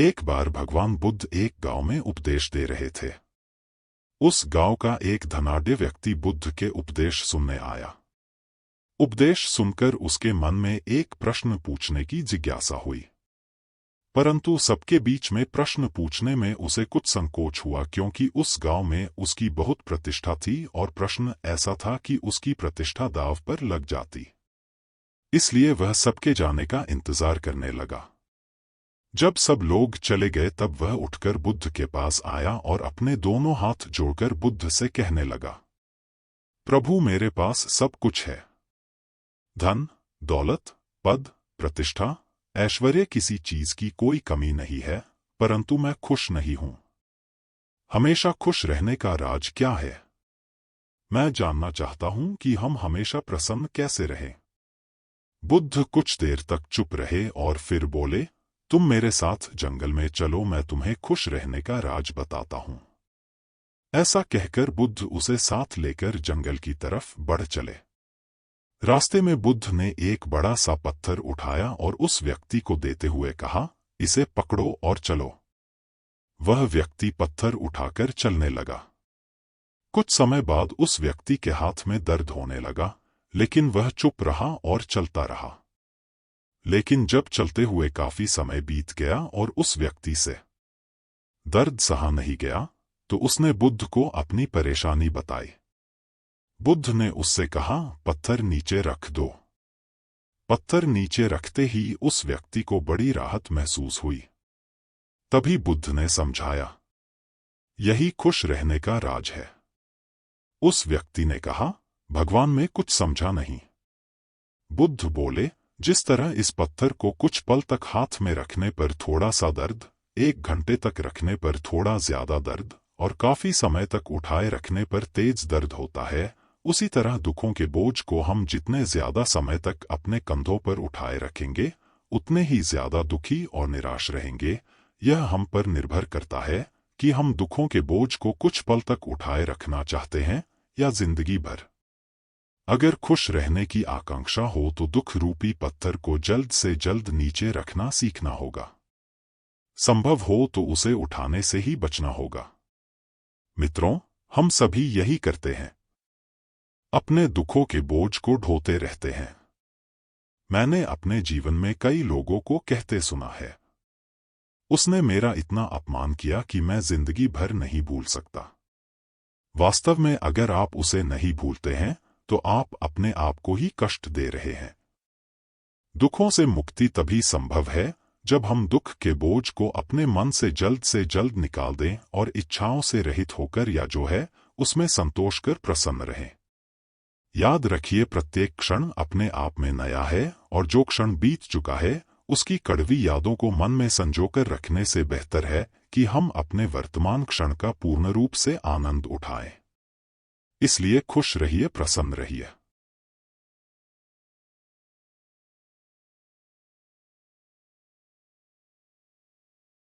एक बार भगवान बुद्ध एक गांव में उपदेश दे रहे थे। उस गांव का एक धनाढ्य व्यक्ति बुद्ध के उपदेश सुनने आया। उपदेश सुनकर उसके मन में एक प्रश्न पूछने की जिज्ञासा हुई, परंतु सबके बीच में प्रश्न पूछने में उसे कुछ संकोच हुआ, क्योंकि उस गांव में उसकी बहुत प्रतिष्ठा थी और प्रश्न ऐसा था कि उसकी प्रतिष्ठा दांव पर लग जाती। इसलिए वह सबके जाने का इंतजार करने लगा। जब सब लोग चले गए तब वह उठकर बुद्ध के पास आया और अपने दोनों हाथ जोड़कर बुद्ध से कहने लगा, प्रभु, मेरे पास सब कुछ है, धन, दौलत, पद, प्रतिष्ठा, ऐश्वर्य, किसी चीज की कोई कमी नहीं है, परंतु मैं खुश नहीं हूं। हमेशा खुश रहने का राज क्या है? मैं जानना चाहता हूं कि हम हमेशा प्रसन्न कैसे रहें। बुद्ध कुछ देर तक चुप रहे और फिर बोले, तुम मेरे साथ जंगल में चलो, मैं तुम्हें खुश रहने का राज बताता हूं। ऐसा कहकर बुद्ध उसे साथ लेकर जंगल की तरफ बढ़ चले। रास्ते में बुद्ध ने एक बड़ा सा पत्थर उठाया और उस व्यक्ति को देते हुए कहा, इसे पकड़ो और चलो। वह व्यक्ति पत्थर उठाकर चलने लगा। कुछ समय बाद उस व्यक्ति के हाथ में दर्द होने लगा, लेकिन वह चुप रहा और चलता रहा। लेकिन जब चलते हुए काफी समय बीत गया और उस व्यक्ति से दर्द सहा नहीं गया, तो उसने बुद्ध को अपनी परेशानी बताई। बुद्ध ने उससे कहा, पत्थर नीचे रख दो। पत्थर नीचे रखते ही उस व्यक्ति को बड़ी राहत महसूस हुई। तभी बुद्ध ने समझाया, यही खुश रहने का राज है। उस व्यक्ति ने कहा, भगवान, में कुछ समझा नहीं। बुद्ध बोले, जिस तरह इस पत्थर को कुछ पल तक हाथ में रखने पर थोड़ा सा दर्द, 1 घंटे तक रखने पर थोड़ा ज्यादा दर्द और काफी समय तक उठाए रखने पर तेज दर्द होता है, उसी तरह दुखों के बोझ को हम जितने ज्यादा समय तक अपने कंधों पर उठाए रखेंगे, उतने ही ज्यादा दुखी और निराश रहेंगे। यह हम पर निर्भर करता है कि हम दुखों के बोझ को कुछ पल तक उठाए रखना चाहते हैं या जिंदगी भर। अगर खुश रहने की आकांक्षा हो तो दुख रूपी पत्थर को जल्द से जल्द नीचे रखना सीखना होगा। संभव हो तो उसे उठाने से ही बचना होगा। मित्रों, हम सभी यही करते हैं, अपने दुखों के बोझ को ढोते रहते हैं। मैंने अपने जीवन में कई लोगों को कहते सुना है, उसने मेरा इतना अपमान किया कि मैं जिंदगी भर नहीं भूल सकता। वास्तव में अगर आप उसे नहीं भूलते हैं तो आप अपने आप को ही कष्ट दे रहे हैं। दुखों से मुक्ति तभी संभव है जब हम दुख के बोझ को अपने मन से जल्द निकाल दें और इच्छाओं से रहित होकर या जो है उसमें संतोष कर प्रसन्न रहें। याद रखिए, प्रत्येक क्षण अपने आप में नया है और जो क्षण बीत चुका है उसकी कड़वी यादों को मन में संजोकर रखने से बेहतर है कि हम अपने वर्तमान क्षण का पूर्ण रूप से आनंद उठाएं। इसलिए खुश रहिए, प्रसन्न रहिए।